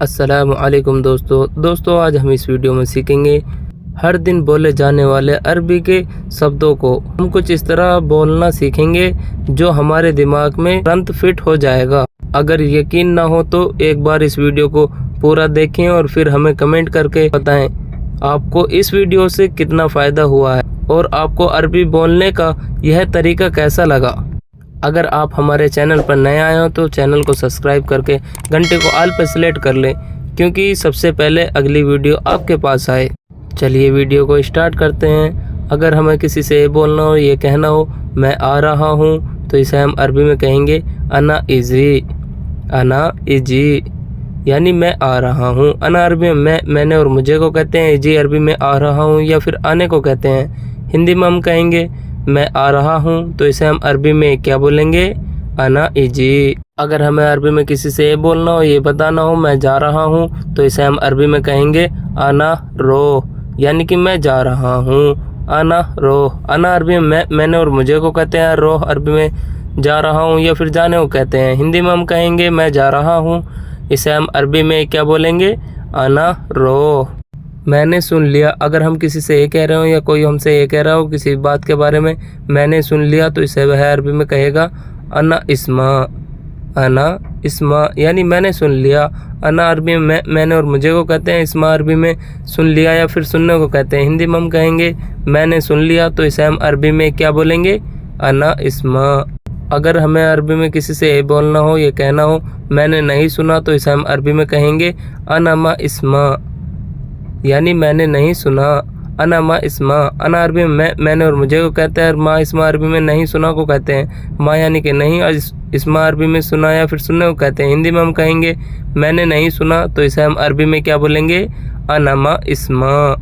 अस्सलामुअलैकुम दोस्तों आज हम इस वीडियो में सीखेंगे हर दिन बोले जाने वाले अरबी के शब्दों को। हम कुछ इस तरह बोलना सीखेंगे जो हमारे दिमाग में तुरंत फिट हो जाएगा। अगर यकीन ना हो तो एक बार इस वीडियो को पूरा देखें और फिर हमें कमेंट करके बताएं आपको इस वीडियो से कितना फ़ायदा हुआ है और आपको अरबी बोलने का यह तरीका कैसा लगा। अगर आप हमारे चैनल पर नए आए हो तो चैनल को सब्सक्राइब करके घंटे को ऑल पर सेलेक्ट कर लें, क्योंकि सबसे पहले अगली वीडियो आपके पास आए। चलिए वीडियो को स्टार्ट करते हैं। अगर हमें किसी से ये बोलना हो, ये कहना हो मैं आ रहा हूँ, तो इसे हम अरबी में कहेंगे अना इजी, यानी मैं आ रहा हूँ। अना अरबी में मैंने और मुझे को कहते हैं, इजी अरबी में आ रहा हूँ या फिर आने को कहते हैं। हिंदी में हम कहेंगे मैं आ रहा हूँ, तो इसे हम अरबी में क्या बोलेंगे, अना इजी। अगर हमें अरबी में किसी से ये बोलना हो, ये बताना हो मैं जा रहा हूँ, तो इसे हम अरबी में कहेंगे अना रो, यानी कि मैं जा रहा हूँ। अना रो, अना अरबी में मैंने और मुझे को कहते हैं, रो अरबी में जा रहा हूँ या फिर जाने को कहते हैं। हिंदी में हम कहेंगे मैं जा रहा हूँ, इसे हम अरबी में क्या बोलेंगे, अना रो। मैंने सुन लिया, अगर हम किसी से ये कह रहे हो या कोई हमसे ये कह रहा हो किसी बात के बारे में, मैंने सुन लिया, तो इसे वह अरबी में कहेगा अना इस्मा, यानी मैंने सुन लिया। अना अरबी में मैंने और मुझे को कहते हैं, इस्मा अरबी में सुन लिया या फिर सुनने को कहते हैं। हिंदी में हम कहेंगे मैंने सुन लिया, तो इसे हम अरबी में क्या बोलेंगे, अना इस्मा। अगर हमें अरबी में किसी से ये बोलना हो, ये कहना हो मैंने नहीं सुना, तो इसे हम अरबी में कहेंगे अना मा इस्मा, यानी मैंने नहीं सुना। अना मा इस्मा, अना अरबी में मैंने और मुझे को कहते हैं, मा इस्मा अरबी में नहीं सुना को कहते हैं। मा यानी कि नहीं, और इस्मा अरबी में सुना या फिर सुनने को कहते हैं। हिंदी में हम कहेंगे मैंने नहीं सुना, तो इसे हम अरबी में क्या बोलेंगे, अना मा इस्मा।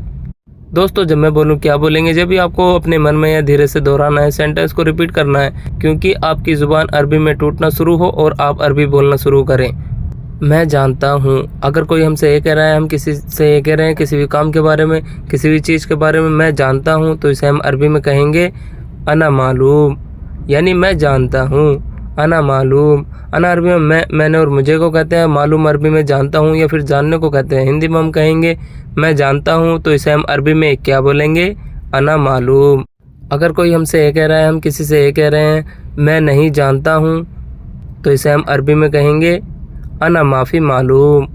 दोस्तों जब मैं बोलूँ क्या बोलेंगे, जब भी आपको अपने मन में या धीरे से दोहराना है, सेंटेंस को रिपीट करना है, क्योंकि आपकी ज़ुबान अरबी में टूटना शुरू हो और आप अरबी बोलना शुरू करें। मैं जानता हूँ, अगर कोई हमसे ये कह रहा है, हम किसी से ये कह रहे हैं किसी भी काम के बारे में, किसी भी चीज़ के बारे में, मैं जानता हूँ, तो इसे हम अरबी में कहेंगे अना मालूम, यानी मैं जानता हूँ। अना मालूम, अना अरबी में मैंने और मुझे को कहते हैं, मालूम अरबी में जानता हूँ या फिर जानने को कहते हैं। हिंदी में हम कहेंगे मैं जानता हूँ, तो इसे हम अरबी में क्या बोलेंगे, अना मालूम। अगर कोई हमसे ये कह रहा है, हम किसी से ये कह रहे हैं मैं नहीं जानता हूँ, तो इसे हम अरबी में कहेंगे अना माफ़ी मालूम,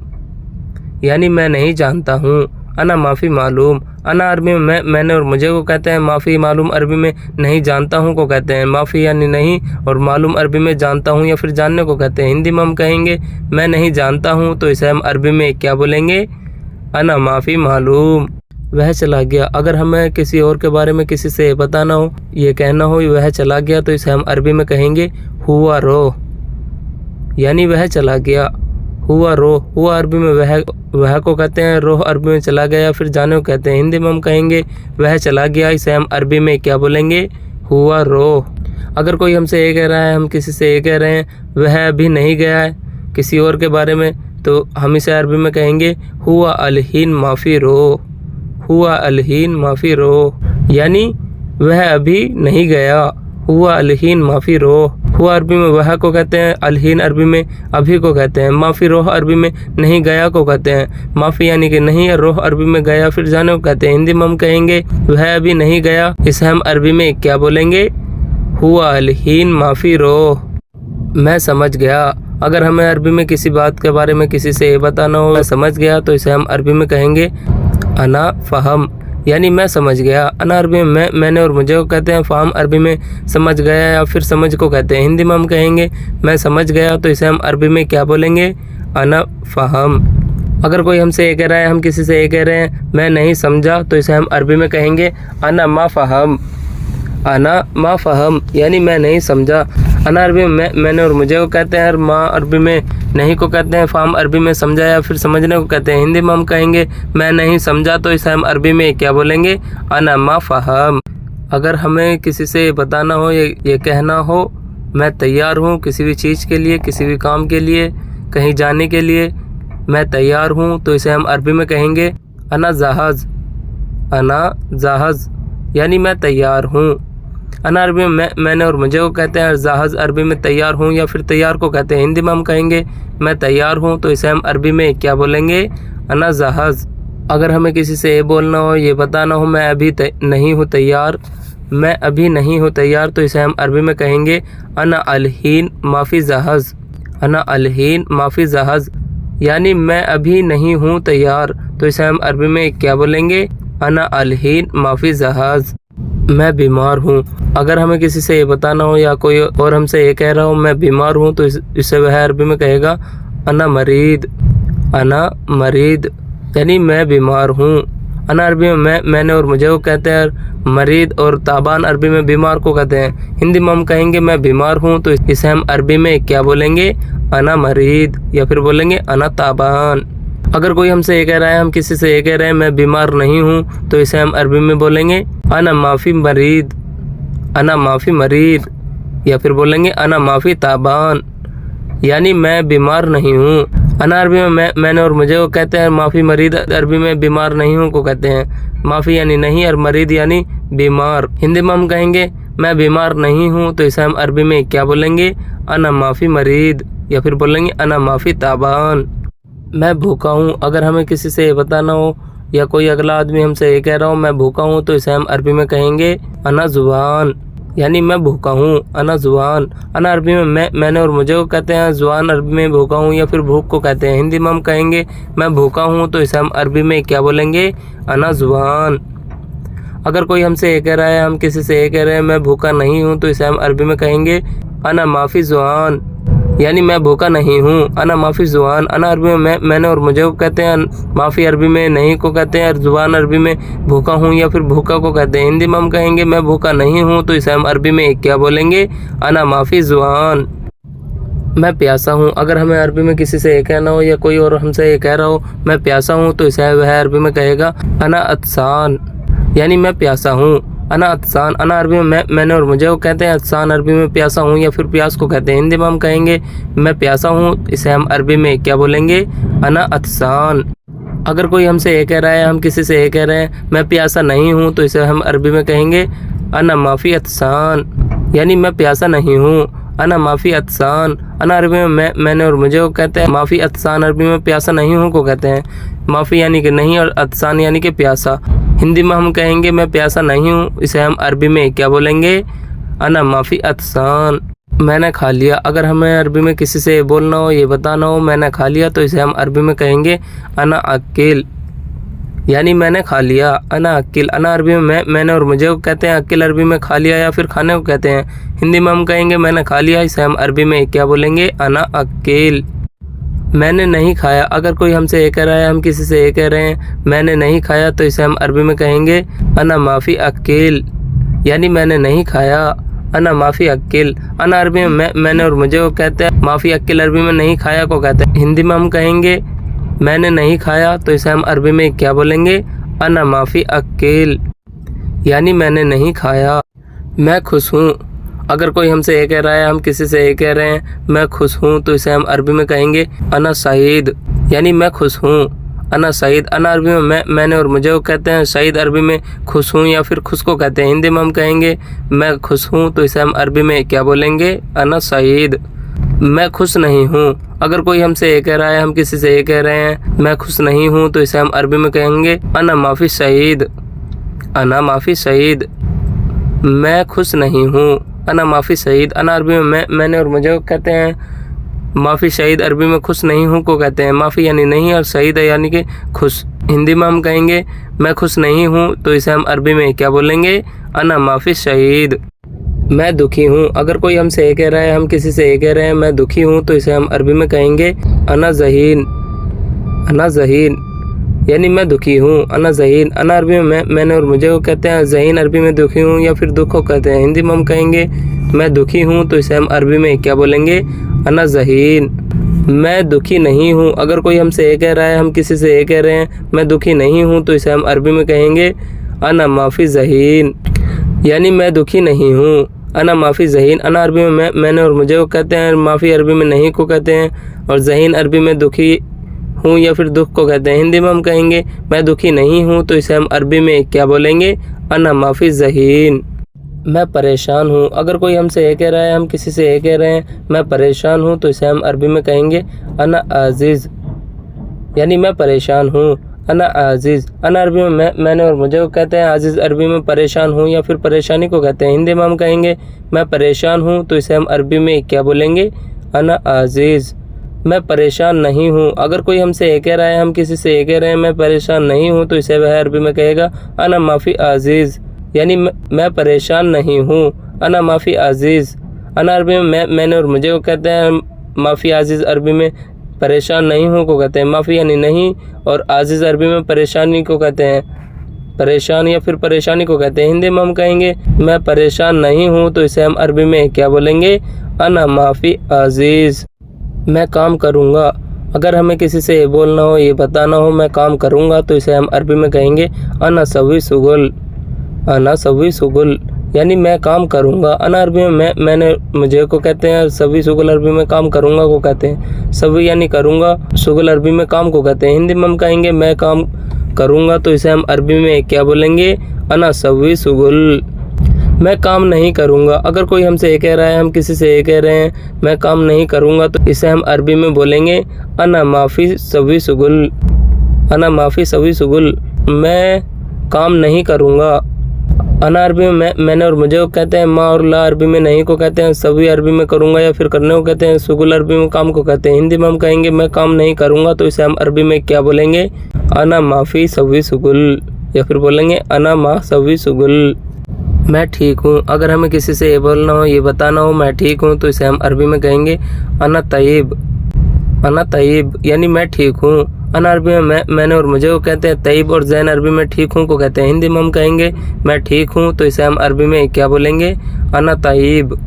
यानी मैं नहीं जानता हूँ। अना माफ़ी मालूम, अना अरबी में मैंने और मुझे को कहते हैं, माफ़ी मालूम अरबी में नहीं जानता हूँ को कहते हैं। माफ़ी यानी नहीं, और मालूम अरबी में जानता हूँ या फिर जानने को कहते हैं। हिंदी में हम कहेंगे मैं नहीं जानता हूँ, तो इसे हम अरबी में क्या बोलेंगे, अना माफ़ी मालूम। वह चला गया, अगर हमें किसी और के बारे में किसी से बताना हो, ये कहना हो वह चला गया, तो इसे हम अरबी में कहेंगे हुआ रो, यानी वह चला गया। हुआ रो, हुआ अरबी में वह को कहते हैं, रोह अरबी में चला गया या फिर जाने को कहते हैं। हिंदी में हम कहेंगे वह चला गया, इसे हम अरबी में क्या बोलेंगे, हुआ रो। अगर कोई हमसे ये कह रहा है, हम किसी से ये कह रहे हैं वह अभी नहीं गया है किसी और के बारे में, तो हम इसे अरबी में कहेंगे हुआ अलहीन माफ़ी रो, हुआ अलहीन माफ़ी रो, यानी वह अभी नहीं गया। हुआ अलहीन माफ़ी रो, हुआ अरबी में वह को कहते हैं, अलहीन अरबी में अभी को कहते हैं। माफ़ी रोह अरबी में नहीं गया को कहते हैं। माफ़ी यानी कि नहीं, रोह अरबी में गया फिर जाने को कहते हैं। हिंदी में हम कहेंगे वह अभी नहीं गया, इसे हम अरबी में क्या बोलेंगे, हुआ अलहीन माफ़ी रो। मैं समझ गया, अगर हमें अरबी में किसी बात के बारे में किसी से ये बताना हो, मैं समझ गया, तो इसे हम अरबी में कहेंगे अना फ़हम, यानी मैं समझ गया। अना अरबी में मैंने और मुझे को कहते हैं। फ़हम अरबी में समझ गया या फिर समझ को कहते हैं। हिंदी में हम कहेंगे मैं समझ गया, तो इसे हम अरबी में क्या बोलेंगे, अना फ़हम। अगर कोई हमसे ये कह रहा है, हम किसी से ये कह रहे हैं मैं नहीं समझा, तो इसे हम अरबी में कहेंगे अना मा फ़हम, अना मा फ़हम, यानी मैं नहीं समझा। अना अरबी में मैंने और मुझे को कहते हैं, माँ अरबी में नहीं को कहते हैं। फ़ाम अरबी में समझा या फिर समझने को कहते हैं। हिंदी में हम कहेंगे मैं नहीं समझा, तो इसे हम अरबी में क्या बोलेंगे, अना मा फ़हम। अगर हमें किसी से बताना हो, ये कहना हो मैं तैयार हूँ किसी भी चीज़ के लिए, किसी भी काम के लिए, कहीं जाने के लिए मैं तैयार हूँ, तो इसे हम अरबी में कहेंगे अना जहाज़, अना जहाज़, यानी मैं तैयार हूँ। अना अरबी में मैंने और मुझे को कहते हैं। जहाज़ अरबी में तैयार हूँ या फिर तैयार को कहते हैं। हिंदी में हम कहेंगे मैं तैयार हूँ, तो इसे हम अरबी में क्या बोलेंगे? अना जहाज़। अगर हमें किसी से ये बोलना हो, ये बताना हो मैं अभी नहीं हूँ तैयार, मैं अभी नहीं हूँ तैयार, तो इसे हम अरबी में कहेंगे अना अलहीन माफ़ी जहाज़। अना अलहीन माफ़ी जहाज़, यानी मैं अभी नहीं हूँ तैयार, तो इसे हम अरबी में क्या बोलेंगे? अना अलहीन माफ़ी जहाज़। मैं बीमार हूँ। अगर हमें किसी से ये बताना हो या कोई और हमसे ये कह रहा हो मैं बीमार हूँ, तो इसे वह अरबी में कहेगा अना मरीद। अना मरीद, यानी मैं बीमार हूँ। अना अरबी में मैंने और मुझे को कहते हैं। मरीद और ताबान अरबी में बीमार को कहते हैं। हिंदी में हम कहेंगे मैं बीमार हूँ, तो इसे हम अरबी में क्या बोलेंगे? अना मरीद, या फिर बोलेंगे अना ताबान। अगर कोई हमसे ये कह रहा है, हम किसी से ये कह रहे हैं मैं बीमार नहीं हूँ, तो इसे हम अरबी में बोलेंगे अना माफ़ी मरीद। अना माफ़ी मरीद, या फिर बोलेंगे अना माफ़ी ताबान, यानी मैं बीमार नहीं हूँ। अना अरबी में मैंने और मुझे को कहते हैं। माफ़ी मरीद अरबी में बीमार नहीं हूँ को कहते हैं। माफ़ी यानी नहीं और मरीद यानी बीमार। हिंदी में हम कहेंगे मैं बीमार नहीं हूँ, तो इसे हम अरबी में क्या बोलेंगे? अना माफ़ी मरीद, या फिर बोलेंगे अना माफ़ी ताबान। मैं भूखा हूँ। अगर हमें किसी से ये बताना हो या कोई अगला आदमी हमसे ये कह रहा हो मैं भूखा हूँ, तो इसे हम अरबी में कहेंगे अना जुबान, यानी मैं भूखा हूँ। अना जुबान। अना अरबी में मैंने और मुझे को कहते हैं। जुबान अरबी में भूखा हूँ या फिर भूख को कहते हैं। हिंदी में हम कहेंगे मैं भूखा हूँ, तो इसे हम अरबी में क्या बोलेंगे? अना जुबान। अगर कोई हमसे ये कह रहा है, हम किसी से ये कह रहे हैं मैं भूखा नहीं हूँ, तो इसे हम अरबी में कहेंगे अना माफ़ी जुबान, यानी मैं भूखा नहीं हूँ। अना माफ़ी जुबान। अना अरबी में मैंने और मुझे को कहते हैं। माफ़ी अरबी में नहीं को कहते हैं, और जुबान अरबी में भूखा हूँ या फिर भूखा को कहते हैं। हिंदी में हम कहेंगे मैं भूखा नहीं हूँ, तो इसे हम अरबी में क्या बोलेंगे? अना माफ़ी जुबान। मैं प्यासा हूँ। अगर हमें अरबी में किसी से ये कहना हो या कोई और हमसे ये कह रहा हो मैं प्यासा हूँ, तो इसे वह अरबी में कहेगा अना अतसान, यानी मैं प्यासा हूँ। अना अतसान। अना अरबी में मैंने और मुझे को कहते हैं। अतसान अरबी में प्यासा हूँ या फिर प्यास को कहते हैं। हिंदी में हम कहेंगे मैं प्यासा हूँ, इसे हम अरबी में क्या बोलेंगे? अना अतसान। अगर कोई हमसे ये कह रहा है, हम किसी से ये कह रहे हैं मैं प्यासा नहीं हूँ, तो इसे हम अरबी में कहेंगे अना माफ़ी अतसान, यानी मैं प्यासा नहीं हूँ। अना माफ़ी अतसान। अना अरबी में मैंने और मुझे को कहते हैं। माफ़ी अतसान अरबी में प्यासा नहीं हूँ को कहते हैं। माफ़ी यानी कि नहीं और अतसान यानी कि प्यासा। हिंदी में हम कहेंगे मैं प्यासा नहीं हूँ, इसे हम अरबी में क्या बोलेंगे? अना माफ़ी अतसान। मैंने खा लिया। अगर हमें अरबी में किसी से बोलना हो, ये बताना हो मैंने खा लिया, तो इसे हम अरबी में कहेंगे अना अक्किल, यानी मैंने खा लिया। अना अक्किल। अना अरबी में मैंने और मुझे को कहते हैं। अक्किल अरबी में खा लिया या फिर खाने को कहते हैं। हिंदी में हम कहेंगे मैंने खा लिया, इसे हम अरबी में क्या बोलेंगे? अना अक्किल। मैंने नहीं खाया। अगर कोई हमसे ये कह रहा है, हम किसी से ये कह रहे हैं मैंने नहीं खाया, तो इसे हम अरबी में कहेंगे अना माफ़ी अक्किल, यानी मैंने नहीं खाया। अना माफ़ी अक्किल। अना अरबी में मैंने और मुझे को कहते हैं। माफ़ी अक्किल अरबी में नहीं खाया को कहते हैं। हिंदी में हम कहेंगे मैंने नहीं खाया, तो इसे हम अरबी में क्या बोलेंगे? अना माफ़ी अक्किल, यानी मैंने नहीं खाया। मैं खुश हूँ। अगर कोई हमसे ये कह रहा है, हम किसी से ये कह रहे हैं मैं खुश हूँ, तो इसे हम अरबी में कहेंगे अना सईद, यानी मैं खुश हूँ। अना सईद। अना अरबी में मैंने और मुझे को कहते हैं। सईद अरबी में खुश हूँ या फिर खुश को कहते हैं। हिंदी में हम कहेंगे मैं खुश हूँ, तो इसे हम अरबी में क्या बोलेंगे? अना सईद। मैं खुश नहीं हूँ। अगर कोई हमसे ये कह रहा है, हम किसी से ये कह रहे हैं मैं खुश नहीं हूँ, तो इसे हम अरबी में कहेंगे अना माफ़ी सईद। अना माफ़ी सईद। मैं खुश नहीं हूँ। अना माफ़ी सईद। अना अरबी में मैंने और मुझे को कहते हैं। माफ़ी सईद अरबी में खुश नहीं हूँ को कहते हैं। माफ़ी यानी नहीं और सईद यानी कि खुश। हिंदी में हम कहेंगे मैं खुश नहीं हूँ, तो इसे हम अरबी में क्या बोलेंगे? अना माफ़ी सईद। मैं दुखी हूँ। अगर कोई हमसे ये कह रहा है, हम किसी से ये कह रहे हैं मैं दुखी हूँ, तो इसे हम अरबी में कहेंगे अना ज़हीन। अना ज़हीन, यानी मैं दुखी हूँ। अना ज़हीन। अना अरबी में मैंने और मुझे को कहते हैं। ज़हीन अरबी में दुखी हूँ या फिर दुख को कहते हैं। हिंदी में हम कहेंगे मैं दुखी हूँ, तो इसे हम अरबी में क्या बोलेंगे? अना ज़हीन। मैं दुखी नहीं हूँ। अगर कोई हमसे ये कह रहा है, हम किसी से ये कह रहे हैं मैं दुखी नहीं हूँ, तो इसे हम अरबी में कहेंगे अना माफ़ी ज़हीन, यानी मैं दुखी नहीं हूँ। अना माफ़ी ज़हीन। अना अरबी में मैंने और मुझे को कहते हैं। माफ़ी अरबी में नहीं को कहते हैं, और ज़हीन अरबी में दुखी हूँ या फिर दुख को कहते हैं। हिंदी में हम कहेंगे मैं दुखी नहीं हूँ, तो इसे हम अरबी में क्या बोलेंगे? अना माफ़ी ज़हीन। मैं परेशान हूँ। अगर कोई हमसे ये कह रहा है, हम किसी से ये कह रहे हैं मैं परेशान हूँ, तो इसे हम अरबी में कहेंगे अना आजिज़, यानी मैं परेशान हूँ। अना आजिज़, अना अरबी में मैंने और मुझे को कहते हैं, आजिज़ अरबी में परेशान हूँ या फिर परेशानी को कहते हैं। हिंदी में हम कहेंगे मैं परेशान हूँ, तो इसे हम अरबी में क्या बोलेंगे, अना आजिज़। मैं परेशान नहीं हूँ। अगर कोई हमसे ये कह रहा है, हम किसी से ये कह रहे हैं मैं परेशान नहीं हूँ, तो इसे वह अरबी में कहेगा अना माफ़ी आजिज़, यानी मैं परेशान नहीं हूँ। अना माफ़ी आजिज़, अना अरबी में मैंने और मुझे को कहते हैं, माफ़ी आजिज़ अरबी में परेशान नहीं हूँ को कहते हैं, माफ़ी यानी नहीं, और आजिज़ अरबी में परेशानी को कहते हैं, परेशान या फिर परेशानी को कहते हैं। हिंदी में हम कहेंगे मैं परेशान नहीं हूँ, तो इसे हम अरबी में क्या बोलेंगे, अना माफ़ी आजिज़। मैं काम करूँगा। अगर हमें किसी से ये बोलना हो, ये बताना हो मैं काम करूँगा, तो इसे हम अरबी में कहेंगे अना सवी सुगुल, अना सवी सुगुल, यानी मैं काम करूँगा। अना अरबी में मैंने मुझे को कहते हैं, सवी सुगुल अरबी में काम करूँगा को कहते हैं। सवी यानी करूँगा, सुगुल अरबी में काम को कहते हैं। हिंदी में हम कहेंगे मैं काम करूँगा, तो इसे हम अरबी में क्या बोलेंगे, अना सवी सुगुल। मैं काम नहीं करूँगा। अगर कोई हमसे ये कह रहा है, हम किसी से ये कह रहे हैं मैं काम नहीं करूँगा, तो इसे हम अरबी में बोलेंगे अना माफ़ी सवी सुगुल, अना माफ़ी सवी सुगुल, मैं काम नहीं करूँगा। अना अरबी में मैंने और मुझे को कहते हैं, माँ और ला अरबी में नहीं को कहते हैं, सभी अरबी में करूँगा या फिर करने को कहते हैं, सुगुल अरबी में काम को कहते हैं। हिंदी में हम कहेंगे मैं काम नहीं करूँगा, तो इसे हम अरबी में क्या बोलेंगे, अना माफ़ी सवी सुगुल, या फिर बोलेंगे अना मा सवी सुगुल। मैं ठीक हूँ। अगर हमें किसी से ये बोलना हो, ये बताना हो मैं ठीक हूँ, तो इसे हम अरबी में कहेंगे अना तय्यब, अना तय्यब, यानी मैं ठीक हूँ। अना अरबी में मैंने और मुझे को कहते हैं, तय्यब और जैन अरबी में ठीक हूँ को कहते हैं। हिंदी में हम कहेंगे मैं ठीक हूँ, तो इसे हम अरबी में क्या बोलेंगे, अना तय्यब।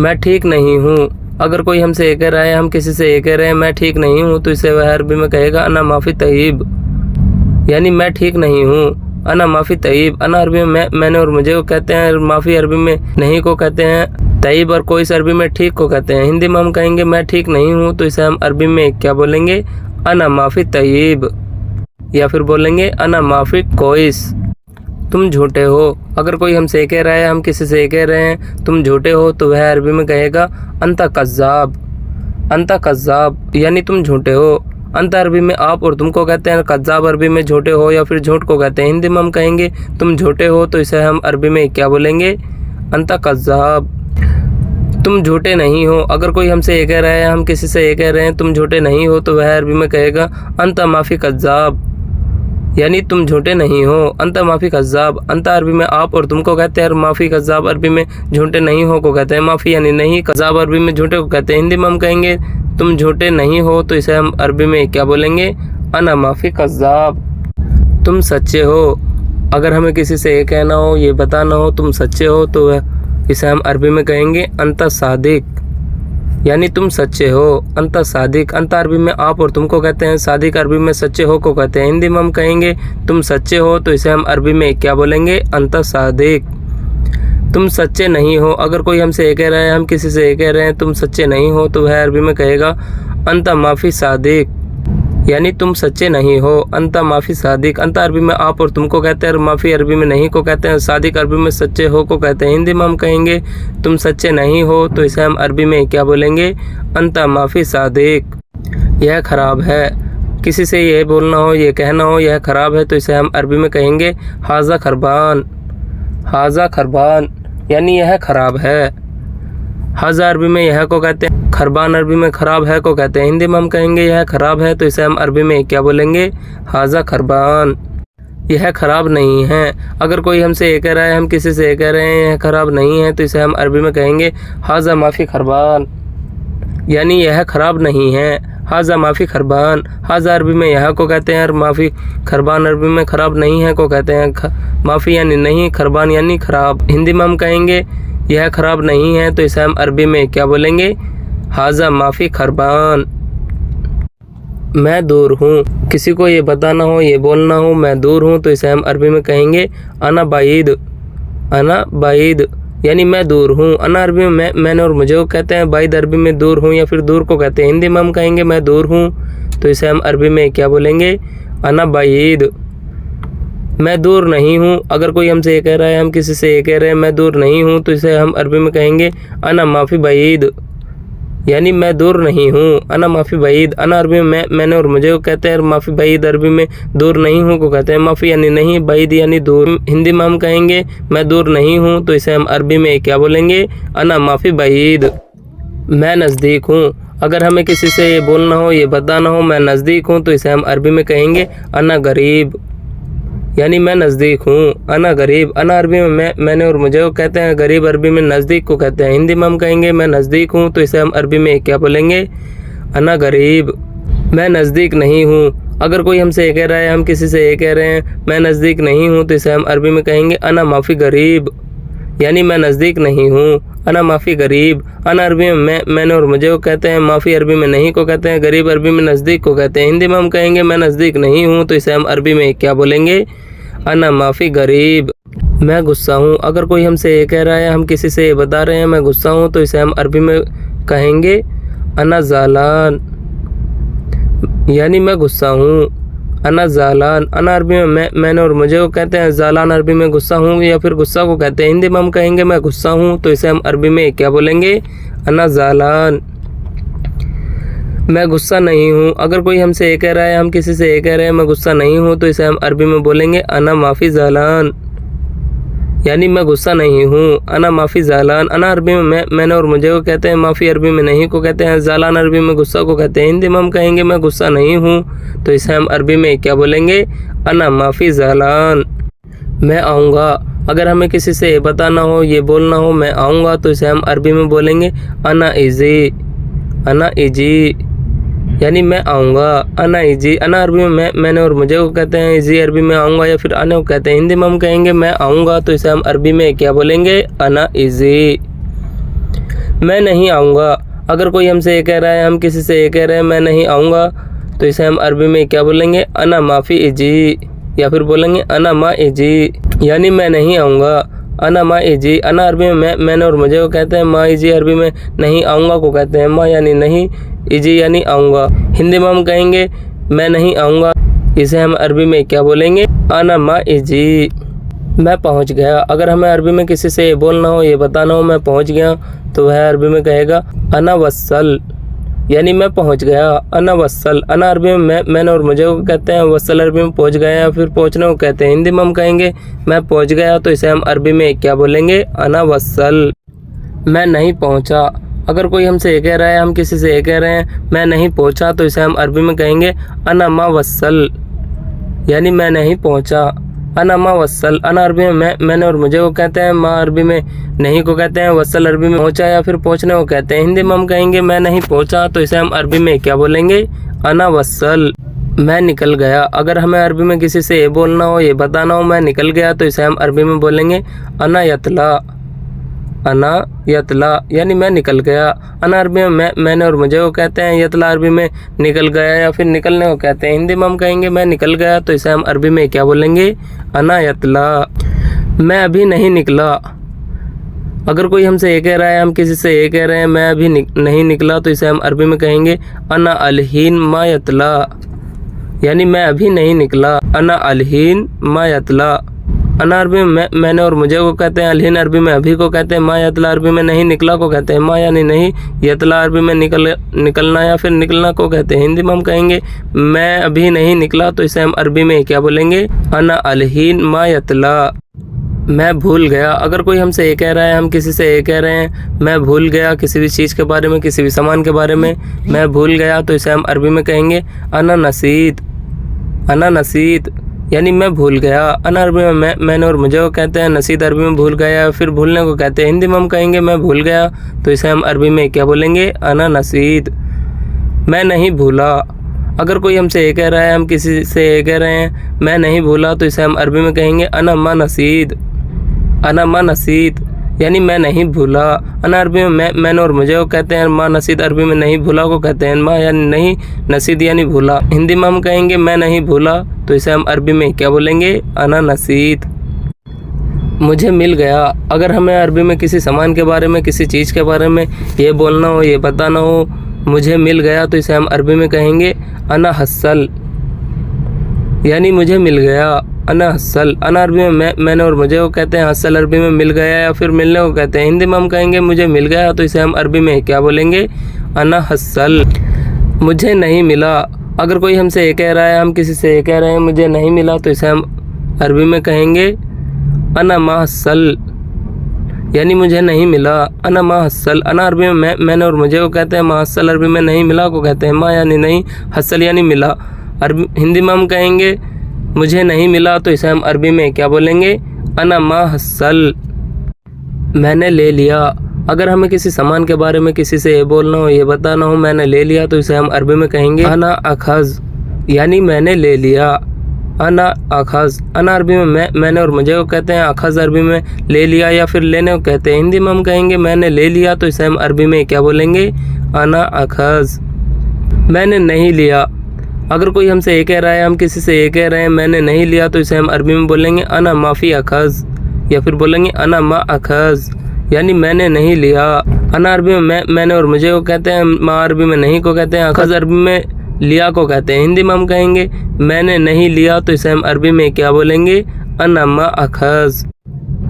मैं ठीक नहीं हूँ। अगर कोई हमसे ये कह रहा है, हम किसी से ये कह रहे हैं मैं ठीक नहीं हूँ, तो इसे वह अरबी में कहेगा अना माफ़ी तय्यब, यानी मैं ठीक नहीं हूँ। अना माफ़ी तय्यब, अना अरबी में मैंने और मुझे को कहते हैं, माफ़ी अरबी में नहीं को कहते हैं, तय्यब और कोई अरबी में ठीक को कहते हैं। हिंदी में हम कहेंगे मैं ठीक नहीं हूँ, तो इसे हम अरबी में क्या बोलेंगे, अना माफ़ी तय्यब, या फिर बोलेंगे अना माफ़ी कोइस। तुम झूठे हो। अगर कोई हमसे कह रहा है, हम किसी से कह रहे हैं तुम झूठे हो, तो वह अरबी में कहेगा अंता कज़्ज़ाब, अंता कज़्ज़ाब, यानी तुम झूठे हो। अंता अरबी में आप और तुमको कहते हैं, कज़्ज़ाब अरबी में झूठे हो या फिर झूठ को कहते हैं। हिंदी में हम कहेंगे तुम झूठे हो, तो इसे हम अरबी में क्या बोलेंगे, अंता कज़्ज़ाब। तुम झूठे नहीं हो। अगर कोई हमसे ये कह रहा है, हम किसी से ये कह रहे हैं तुम झूठे नहीं हो, तो वह अरबी में कहेगा अंता माफ़ी कज़्ज़ाब, यानी तुम झूठे नहीं हो। अंता माफ़ी कज़्ज़ाब, अंता अरबी में आप और तुमको कहते हैं, माफ़ी कज़्ज़ाब अरबी में झूठे नहीं हो को कहते हैं। माफ़ी यानी नहीं, कज़्ज़ाब अरबी में झूठे को कहते हैं। हिंदी में हम कहेंगे तुम झूठे नहीं हो, तो इसे हम अरबी में क्या बोलेंगे, अना माफ़ी कज़्ज़ाब। तुम सच्चे हो। अगर हमें किसी से ये कहना हो, ये बताना हो तुम सच्चे हो, तो इसे हम अरबी में कहेंगे अंता सादिक, यानी तुम सच्चे हो। अंता सादिक, अंता अरबी में आप और तुमको कहते हैं, सादिक अरबी में सच्चे हो को कहते हैं। हिंदी में हम कहेंगे तुम सच्चे हो, तो इसे हम अरबी में क्या बोलेंगे, अंता सादिक। तुम सच्चे नहीं हो। अगर कोई हमसे ये कह रहा है, हम किसी से ये कह रहे हैं तुम सच्चे नहीं हो, तो वह अरबी में कहेगा अंता माफ़ी सादिक, यानी तुम सच्चे नहीं हो। अंता माफ़ी सादिक, अंता अरबी में आप और तुमको कहते हैं, माफ़ी अरबी में नहीं को कहते हैं, सादिक अरबी में सच्चे हो को कहते हैं। हिंदी में हम कहेंगे तुम सच्चे नहीं हो, तो इसे हम अरबी में क्या बोलेंगे, अंता माफ़ी सादिक। यह ख़राब है। किसी से यह बोलना हो, ये कहना हो यह ख़राब है, तो इसे हम अरबी में कहेंगे हाज़ा खरबान, हाज़ा खरबान, यानी यह ख़राब है। हाज़ा अरबी में यह को कहते हैं, खरबान अरबी में ख़राब है को कहते हैं। हिंदी में हम कहेंगे यह ख़राब है, तो इसे हम अरबी में क्या बोलेंगे, हाज़ा खरबान, यह ख़राब नहीं है। अगर कोई हमसे ये कह रहा है, हम किसी से ये कह रहे हैं यह ख़राब नहीं है, तो इसे हम अरबी में कहेंगे हाज़ा माफ़ी खरबान, यानी यह ख़राब नहीं है। हाज़ा माफ़ी खरबान, हाज़ा अरबी में यह को कहते हैं और माफ़ी खरबान अरबी में ख़राब नहीं है को कहते हैं। माफ़ी यानी नहीं, खरबान यानी ख़राब। हिंदी में हम कहेंगे यह ख़राब नहीं है, तो इसे हम अरबी में क्या बोलेंगे, हाज़ा माफ़ी खरबान। मैं दूर हूँ। किसी को ये बताना हो, ये बोलना हो मैं दूर हूँ, तो इसे हम अरबी में कहेंगे अना बाईद, अना बाईद, यानी मैं दूर हूँ। अना अरबी में मैंने और मुझे को कहते हैं, बाईद अरबी में दूर हूँ या फिर दूर को कहते हैं। हिंदी में हम कहेंगे मैं दूर हूँ, तो इसे हम अरबी में क्या बोलेंगे, अना बाईद। मैं दूर नहीं हूँ। अगर कोई हमसे ये कह रहा है, हम किसी से ये कह रहे हैं मैं दूर नहीं हूँ, तो इसे हम अरबी में कहेंगे अना माफ़ी बईद, यानी मैं दूर नहीं हूँ। अना माफ़ी बईद, अना अरबी में मैंने और मुझे को कहते हैं, माफ़ी बईद अरबी में दूर नहीं हूँ को कहते हैं। माफ़ी यानी नहीं, बईद यानी दूर। हिंदी में हम कहेंगे मैं दूर नहीं हूँ, तो इसे हम अरबी में क्या बोलेंगे, अना माफ़ी बईद। मैं नज़दीक हूँ। अगर हमें किसी से ये बोलना हो, ये बताना हो मैं नज़दीक हूँ, तो इसे हम अरबी में कहेंगे अना गरीब, यानी मैं नज़दीक हूँ। अना गरीब, अना अरबी में मैंने और मुझे को कहते हैं, गरीब अरबी में नज़दीक को कहते हैं। हिंदी में हम कहेंगे मैं नज़दीक हूँ, तो इसे हम अरबी में क्या बोलेंगे, अना गरीब। मैं नज़दीक नहीं हूँ। अगर कोई हमसे ये कह रहा है, हम किसी से ये कह रहे हैं मैं नज़दीक नहीं हूँ, तो इसे हम अरबी में कहेंगे अना माफ़ी गरीब, यानी मैं नज़दीक नहीं हूँ। अना माफ़ी गरीब, अना अरबी में मैंने और मुझे को कहते हैं, माफ़ी अरबी में नहीं को कहते हैं, गरीब अरबी में नज़दीक को कहते हैं। हिंदी में हम कहेंगे मैं नज़दीक नहीं हूँ, तो इसे हम अरबी में क्या बोलेंगे, अना माफ़ी गरीब। मैं गुस्सा हूँ। अगर कोई हमसे ये कह रहा है, हम किसी से ये बता रहे हैं मैं गुस्सा हूँ, तो इसे हम अरबी में कहेंगे अना ज़ालान, यानी मैं गुस्सा हूँ। अना ज़ालान, अना अरबी में मैंने और मुझे को कहते हैं, ज़ालान अरबी में गुस्सा हूँ या फिर गुस्सा को कहते हैं। हिंदी में हम कहेंगे मैं गुस्सा हूँ, तो इसे हम अरबी में क्या बोलेंगे, अना ज़ालान। मैं गुस्सा नहीं हूँ। अगर कोई हमसे ये कह रहा है, हम किसी से ये कह रहे हैं मैं गुस्सा नहीं हूँ, तो इसे हम अरबी में बोलेंगे अना माफ़ी ज़ालान, यानी मैं गुस्सा नहीं हूँ। अना माफ़ी ज़ालान, अना अरबी में मैंने और मुझे को कहते हैं, माफ़ी अरबी में नहीं को कहते हैं, ज़ालान अरबी में गुस्सा को कहते हैं। हिंदी में हम कहेंगे मैं गुस्सा नहीं हूँ, तो इसे हम अरबी में क्या बोलेंगे, अना माफ़ी ज़ालान। मैं आऊँगा। अगर हमें किसी से ये बताना हो, ये बोलना हो मैं आऊँगा, तो इसे हम अरबी में बोलेंगे अना इजी, अना इजी, यानी मैं आऊँगा। अना इजी, अना अरबी में मैंने और मुझे को कहते हैं, इजी अरबी में आऊँगा या फिर आने को कहते हैं। हिंदी में हम कहेंगे मैं आऊँगा, तो इसे हम अरबी में क्या बोलेंगे, अना इजी। मैं नहीं आऊँगा। अगर कोई हमसे ये कह रहा है, हम किसी से ये कह रहे हैं मैं नहीं आऊँगा, तो इसे हम अरबी में क्या बोलेंगे, अना माफ़ी इजी, या फिर बोलेंगे अना मा इजी, यानी मैं नहीं आऊँगा। अना मा इजी, अना अरबी में मैंने और मुझे को कहते हैं, मा इजी अरबी में नहीं आऊँगा को कहते हैं। मा यानी नहीं, इजी यानी आऊँगा। हिंदी में हम कहेंगे मैं नहीं आऊँगा, इसे हम अरबी में क्या बोलेंगे, अना मा इजी। मैं पहुँच गया। अगर हमें अरबी में किसी से ये बोलना हो, ये बताना हो मैं पहुँच गया, तो वह अरबी में कहेगा अना वस्सल, यानी मैं पहुँच गया। अना वस्सल, अना अरबी में मैंने और मुझे को कहते हैं, वस्सल अरबी में पहुँच गया या फिर पहुँचने को कहते हैं। हिंदी में हम कहेंगे मैं पहुँच गया, तो इसे हम अरबी में क्या बोलेंगे, अना वस्सल। मैं नहीं पहुँचा। अगर कोई हमसे ये कह रहा है, हम किसी से ये कह रहे हैं मैं नहीं पहुँचा, तो इसे हम अरबी में कहेंगे अना मा वस्सल, यानी मैं नहीं पहुँचा। अना मा वस्सल, अना अरबी में मैंने और मुझे को कहते हैं, मा अरबी में नहीं को कहते हैं, वस्सल अरबी में पहुँचा या फिर पहुँचने को कहते हैं। हिंदी में हम कहेंगे मैं नहीं पहुँचा, तो इसे हम अरबी में क्या बोलेंगे, अना वस्सल। मैं निकल गया। अगर हमें अरबी में किसी से ये बोलना हो, ये बताना हो मैं निकल गया, तो इसे हम अरबी में बोलेंगे अना यतला, अना यतला, यानी मैं निकल गया। अना अरबी में मैंने और मुझे को कहते हैं, यतला अरबी में निकल गया या फिर निकलने को कहते हैं। हिंदी में हम कहेंगे मैं निकल गया, तो इसे हम अरबी में क्या बोलेंगे, अना यतला। मैं अभी नहीं निकला। अगर कोई हमसे ये कह रहा है, हम किसी से ये कह रहे हैं मैं अभी नहीं निकला, तो इसे हम अरबी में कहेंगे अना अलहीन मा यतला, यानी मैं अभी नहीं निकला। अना अलहीन मा यतला। अना अरबी में मैंने और मुझे को कहते हैं, अलहीन अरबी में अभी को कहते हैं, मा यतला अरबी में नहीं निकला को कहते हैं। मा यानी नहीं, यतला अरबी में निकलना या फिर निकलना को कहते हैं। हिंदी में हम कहेंगे मैं अभी नहीं निकला, तो इसे हम अरबी में क्या बोलेंगे, अना अलहीन मा यतला। मैं भूल गया। अगर कोई हमसे ये कह रहा है, हम किसी से ये कह रहे हैं मैं भूल गया, किसी भी चीज़ के बारे में, किसी भी सामान के बारे में मैं भूल गया, तो इसे हम अरबी में कहेंगे अना नसीत, अना नसीत, यानी मैं भूल गया। अना अरबी में मैंने और मुझे को कहते हैं, नसीत अरबी में भूल गया या फिर भूलने को कहते हैं। हिंदी में हम कहेंगे मैं भूल गया, तो इसे हम अरबी में क्या बोलेंगे, अना नसीत। मैं नहीं भूला। अगर कोई हमसे ये कह रहा है, हम किसी से ये कह रहे हैं मैं नहीं भूला, तो इसे हम अरबी में कहेंगे अना मा नसीत, अना मा नसीत, यानी मैं नहीं भूला। अना अरबी में मैंने और मुझे को कहते हैं, मा नसीत अरबी में नहीं भूला को कहते हैं। मा यानी नहीं, नसीत यानी भूला। हिंदी में हम कहेंगे मैं नहीं भूला, तो इसे हम अरबी में क्या बोलेंगे, अना नसीत। मुझे मिल गया। अगर हमें अरबी में किसी सामान के बारे में, किसी चीज़ के बारे में ये बोलना हो, ये बताना हो, मुझे मिल गया, तो इसे हम अरबी में कहेंगे अना हस्सल, यानी मुझे मिल गया। अना हसल। अना अरबी में मैंने और मुझे को कहते हैं, हसल अरबी में मिल गया या फिर मिलने को कहते हैं। हिंदी में हम कहेंगे मुझे मिल गया, तो इसे हम अरबी में क्या बोलेंगे? अना हसल। मुझे नहीं मिला। अगर कोई हमसे ये कह रहा है, हम किसी से ये कह रहे हैं मुझे नहीं मिला, तो इसे हम अरबी में कहेंगे अना मा हसल, यानी मुझे नहीं मिला। अना मा हसल। अना अरबी में मैंने और मुझे को कहते हैं, मा हसल अरबी में नहीं मिला को कहते हैं मा यानी नहीं, हसल यानी मिला। हिंदी में हम कहेंगे मुझे नहीं मिला, तो इसे हम अरबी में क्या बोलेंगे? अना मा हसल। मैंने ले लिया। अगर हमें किसी सामान के बारे में किसी से ये बोलना हो, ये बताना हो मैंने ले लिया, तो इसे हम अरबी में कहेंगे अना अखज, यानी मैंने ले लिया। अना अखज। अना अरबी में मैंने और मुझे को कहते हैं, अखज अरबी में ले लिया या फिर लेने को कहते हैं। हिंदी में हम कहेंगे मैंने ले लिया, तो इसे हम अरबी में क्या बोलेंगे? अना अखज। मैंने नहीं लिया। अगर कोई हमसे ये कह रहा है, हम किसी से ये कह रहे हैं मैंने नहीं लिया, तो इसे हम अरबी में बोलेंगे अना माफ़ी अखज, या फिर बोलेंगे अना मा अखज, यानी मैंने नहीं लिया। अना अरबी में मैंने और मुझे को कहते हैं, मा अरबी में नहीं को कहते हैं, अखज अरबी में लिया को कहते हैं। हिंदी में हम कहेंगे मैंने नहीं लिया, तो इसे हम अरबी में क्या बोलेंगे? अना मा अखज।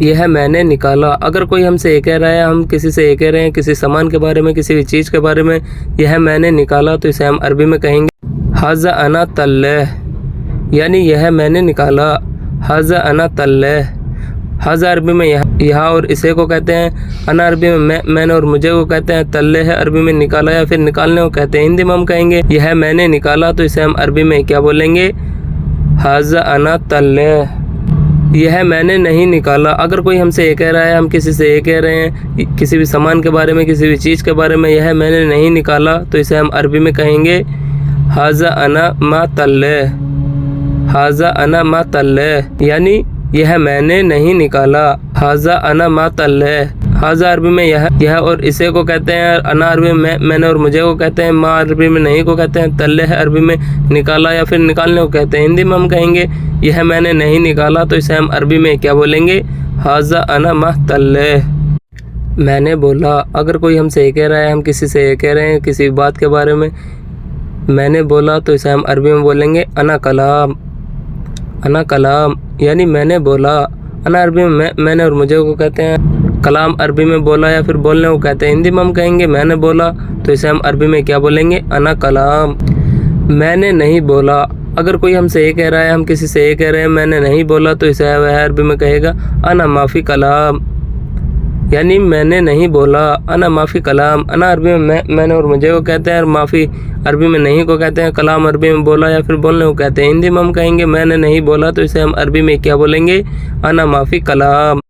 यह मैंने निकाला। अगर कोई हमसे ये कह रहा है, हम किसी से ये कह रहे हैं किसी सामान के बारे में, किसी भी चीज़ के बारे में, यह मैंने निकाला, तो इसे हम अरबी में कहेंगे हाजा अना तल्लह, यानी यह मैंने निकाला। हाजा अना तल्लह। हाजा अरबी में यहाँ और इसे को कहते हैं। अना अरबी में मैंने और मुझे को कहते हैं। तल्ले है अरबी में निकाला या फिर निकालने को कहते हैं। हिंदी में हम कहेंगे यह मैंने निकाला, तो इसे हम अरबी में क्या बोलेंगे? हाजा अना तल्ले। यह मैंने नहीं निकाला। अगर कोई हमसे ये कह रहा है, हम किसी से ये कह रहे हैं किसी भी सामान के बारे में, किसी भी चीज़ के बारे में, यह मैंने नहीं निकाला, तो इसे हम अरबी में कहेंगे हाजा अना मा तल्ले। हाजा अना मा तल्ले, यानी यह मैंने नहीं निकाला। हाजा अना मा तल्ले। हाजा अरबी में यह और इसे को कहते हैं। अना अरबी में मैंने और मुझे को कहते हैं। मा अरबी में नहीं को कहते हैं। तल्ले है अरबी में निकाला या फिर निकालने को कहते हैं। हिंदी में हम कहेंगे यह मैंने नहीं निकाला, तो इसे हम अरबी में क्या बोलेंगे? हाजा अना मा तल्ले। मैंने बोला। अगर कोई हमसे ये कह रहा है, हम किसी से ये कह रहे हैं किसी बात के बारे में, मैंने बोला, तो इसे हम अरबी में बोलेंगे अना कलाम। अना कलाम, यानी मैंने बोला। अना अरबी में मैंने और मुझे को कहते हैं। कलाम अरबी में बोला या फिर बोलने को कहते हैं। हिंदी में हम कहेंगे मैंने बोला, तो इसे हम अरबी में क्या बोलेंगे? अना कलाम। मैंने नहीं बोला। अगर कोई हमसे ये कह रहा है, हम किसी से ये कह रहे हैं मैंने नहीं बोला, तो इसे वह अरबी में कहेगा अना माफ़ी कलाम, यानी मैंने नहीं बोला। अना माफ़ी कलाम। अना अरबी में मैंने और मुझे को कहते हैं, और माफ़ी अरबी में नहीं को कहते हैं। कलाम अरबी में बोला या फिर बोलने को कहते हैं। हिंदी में हम कहेंगे मैंने नहीं बोला, तो इसे हम अरबी में क्या बोलेंगे? अना माफ़ी कलाम।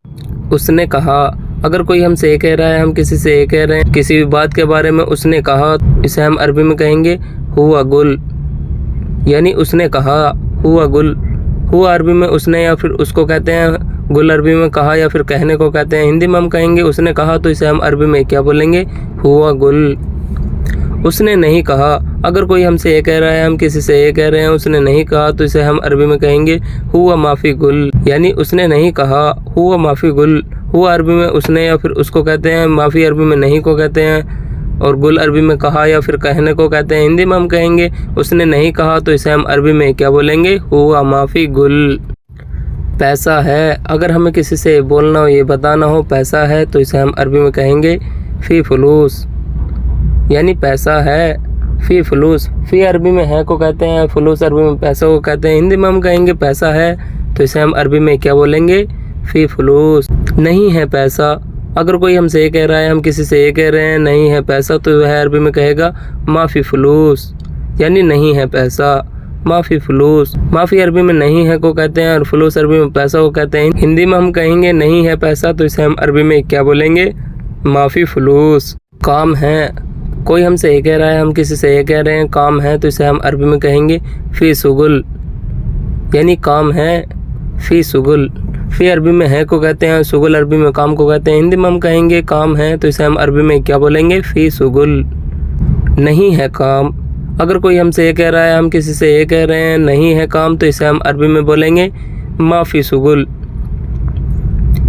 उसने कहा। अगर कोई हमसे ये कह रहा है, हम किसी से ये कह रहे हैं किसी भी बात के बारे में, उसने कहा, इसे हम अरबी में कहेंगे हुआ गुल, यानी उसने कहा। हुआ गुल। हुआ अरबी में उसने या फिर उसको कहते हैं। गुल अरबी में कहा या फिर कहने को कहते हैं। हिंदी में हम कहेंगे उसने कहा, तो इसे हम अरबी में क्या बोलेंगे? हुआ गुल। उसने नहीं कहा। अगर कोई हमसे ये कह रहा है, हम किसी से ये कह रहे हैं उसने नहीं कहा, तो इसे हम अरबी में कहेंगे हुआ माफ़ी गुल, यानी उसने नहीं कहा। हुआ माफ़ी गुल। हुआ अरबी में उसने या फिर उसको कहते हैं। माफ़ी अरबी में नहीं को कहते हैं, और गुल अरबी में कहा या फिर कहने को कहते हैं। हिंदी में हम कहेंगे उसने नहीं कहा, तो इसे हम अरबी में क्या बोलेंगे? हुआ माफ़ी गुल। पैसा है। अगर हमें किसी से बोलना हो, ये बताना हो पैसा है, तो इसे हम अरबी में कहेंगे फ़ी फलूस, यानी पैसा है। फ़ी फलूस। फ़ी अरबी में है को कहते हैं, फलूस अरबी में पैसा को कहते हैं। हिंदी में हम कहेंगे पैसा है, तो इसे हम अरबी में क्या बोलेंगे? फ़ी फलूस। नहीं है पैसा। अगर कोई हमसे ये कह रहा है, हम किसी से ये कह रहे हैं नहीं है पैसा, तो वह अरबी में कहेगा माफ़ी फलूस, यानी नहीं है पैसा। माफ़ी फलूस। माफ़ी अरबी में नहीं है को कहते हैं, और फलूस अरबी में पैसा को कहते हैं। हिंदी में हम कहेंगे नहीं है पैसा, तो इसे हम अरबी में क्या बोलेंगे? माफ़ी फलूस। काम है। कोई हमसे ये कह रहा है, हम किसी से ये कह रहे हैं काम है, तो इसे हम अरबी में कहेंगे फ़ी सुगुल, यानी काम है। फ़ी सुगुल। फ़ी अरबी में है को कहते हैं, सुगुल अरबी में काम को कहते हैं। हिंदी में हम कहेंगे काम है, तो इसे हम अरबी में क्या बोलेंगे? फ़ी सुगुल। नहीं है काम। अगर कोई हमसे ये कह रहा है, हम किसी से ये कह रहे हैं नहीं है काम, तो इसे हम अरबी में बोलेंगे माफ़ी सुगुल,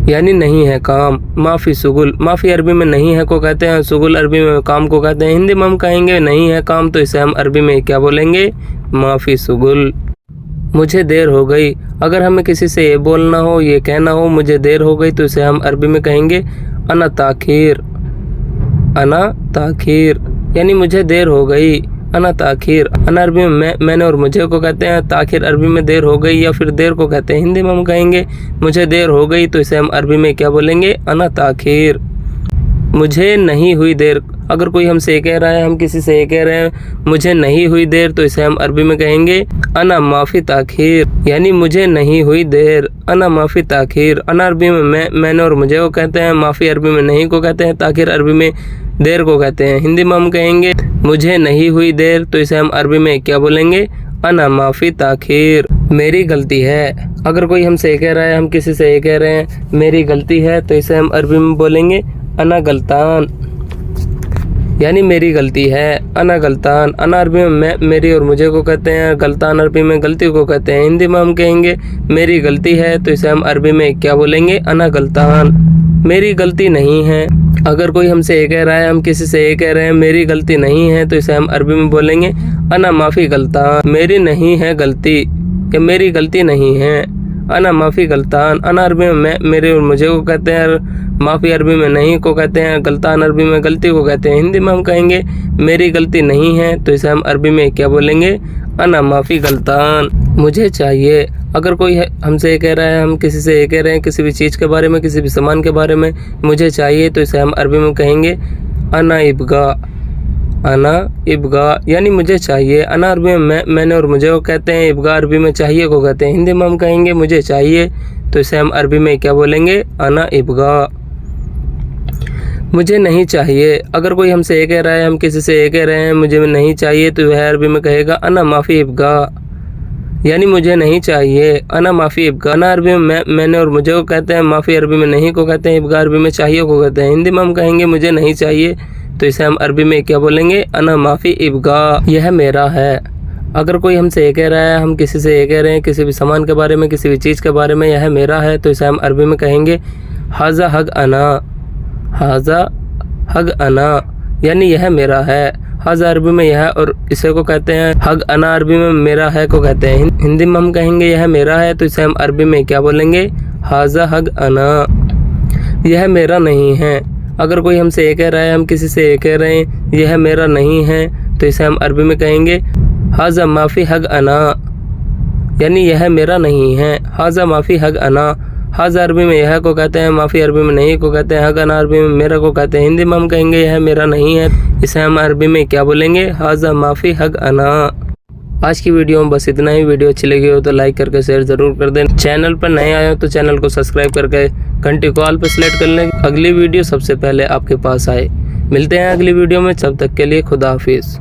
यानी नहीं है काम। माफ़ी सुगुल। माफ़ी अरबी में नहीं है को कहते हैं, सुगुल अरबी में काम को कहते हैं। हिंदी में हम कहेंगे नहीं है काम, तो इसे हम अरबी में क्या बोलेंगे? माफ़ी सुगुल। मुझे देर हो गई। अगर हमें किसी से ये बोलना हो, ये कहना हो मुझे देर हो गई, तो इसे हम अरबी में कहेंगे अना ताखीर। अना ताखीर यानी मुझे देर हो गई। अना ताखीर। अना अरबी में मैंने और मुझे को कहते हैं। ताखीर अरबी में देर हो गई या फिर देर को कहते हैं। हिंदी में हम कहेंगे मुझे देर हो गई, तो इसे हम अरबी में क्या बोलेंगे? अना ताखीर। मुझे नहीं हुई देर। अगर कोई हमसे ये कह रहा है, हम किसी से ये कह रहे हैं मुझे नहीं हुई देर, तो इसे हम अरबी में कहेंगे अना माफ़ी ताखीर यानी मुझे नहीं हुई देर। अना माफ़ी ताखीर। अना अरबी में मैंने और मुझे को कहते हैं। माफ़ी अरबी में नहीं को कहते हैं। ताखीर अरबी में देर को कहते हैं। हिंदी में हम कहेंगे मुझे नहीं हुई देर, तो इसे हम अरबी में क्या बोलेंगे? अना माफ़ी ताखीर। मेरी गलती है। अगर कोई हमसे ये कह रहा है, हम किसी से ये कह रहे हैं मेरी गलती है, तो इसे हम अरबी में बोलेंगे अना गलतान यानी मेरी गलती है। अना गलतान। अना अरबी में मेरी और मुझे को कहते हैं। गलतान अरबी में गलती को कहते हैं। हिंदी में हम कहेंगे मेरी गलती है, तो इसे हम अरबी में क्या बोलेंगे? अना गलतान। मेरी गलती नहीं है। अगर कोई हमसे ये कह रहा है, हम किसी से ये कह रहे हैं मेरी गलती नहीं है, तो इसे हम अरबी में बोलेंगे अना माफ़ी गलतान। मेरी नहीं है गलती या मेरी गलती नहीं है। अना माफ़ी गलतान। अना अरबी में मेरे और मुझे को कहते हैं। माफ़ी अरबी में नहीं को कहते हैं। गलतान अरबी में गलती को कहते हैं। हिंदी में हम कहेंगे मेरी गलती नहीं है, तो इसे हम अरबी में क्या बोलेंगे? अना माफ़ी गलतान। मुझे चाहिए। अगर कोई हमसे ये कह रहा है, हम किसी से ये कह रहे हैं किसी भी चीज़ के बारे में, किसी भी सामान के बारे में मुझे चाहिए, तो इसे हम अरबी में कहेंगे अना इब्गा। अना इब्गा यानी मुझे चाहिए। अना अरबी में मैंने और मुझे को कहते हैं। इब्गा अरबी में चाहिए को कहते हैं। हिंदी में हम कहेंगे मुझे चाहिए, तो इसे हम अरबी में क्या बोलेंगे? अना इब्गा। मुझे नहीं चाहिए। अगर कोई हमसे ये कह रहा है, हम किसी से ये कह रहे हैं मुझे नहीं चाहिए, तो वह अरबी में कहेगा अना माफ़ी इब्गा यानी मुझे नहीं चाहिए। अना माफ़ी इब्गा। अना अरबी में मैंने और मुझे को कहते हैं। माफ़ी अरबी में नहीं को कहते हैं। इब्गा अरबी में चाहिए को कहते हैं। हिंदी में हम कहेंगे मुझे नहीं चाहिए, तो इसे हम अरबी में क्या बोलेंगे? अना माफ़ी इब्गा। यह मेरा है। अगर कोई हमसे ये कह रहा है, हम किसी से ये कह रहे हैं किसी भी सामान के बारे में, किसी भी चीज़ के बारे में, यह मेरा है, तो इसे हम अरबी में कहेंगे हाजा हग अना। हाजा हग अना यानी यह मेरा है। हाजा अरबी में यह और इसे को कहते हैं। हग अना अरबी में मेरा है को कहते हैं। हिंदी में हम कहेंगे यह मेरा है, तो इसे हम अरबी में क्या बोलेंगे? हाजा हग अना। यह मेरा नहीं है। अगर कोई हमसे ये कह रहा है, हम किसी से ये कह रहे हैं यह मेरा नहीं है, तो इसे हम अरबी में कहेंगे हाजा माफ़ी हग अना यानी यह मेरा नहीं है। हाजा माफ़ी हग अना। हाजा अरबी में यह को कहते हैं। माफ़ी अरबी में नहीं को कहते हैं। हग अना अरबी में मेरा को कहते हैं। हिंदी में हम कहेंगे यह मेरा नहीं है, इसे हम अरबी में क्या बोलेंगे? हाजा माफ़ी हग अना। आज की वीडियो में बस इतना ही। वीडियो अच्छी लगी हो तो लाइक करके शेयर ज़रूर कर दें। चैनल पर नए आए हो तो चैनल को सब्सक्राइब करके घंटी को ऑल पर सेलेक्ट कर लें। अगली वीडियो सबसे पहले आपके पास आए। मिलते हैं अगली वीडियो में। तब तक के लिए खुदा हाफिज़।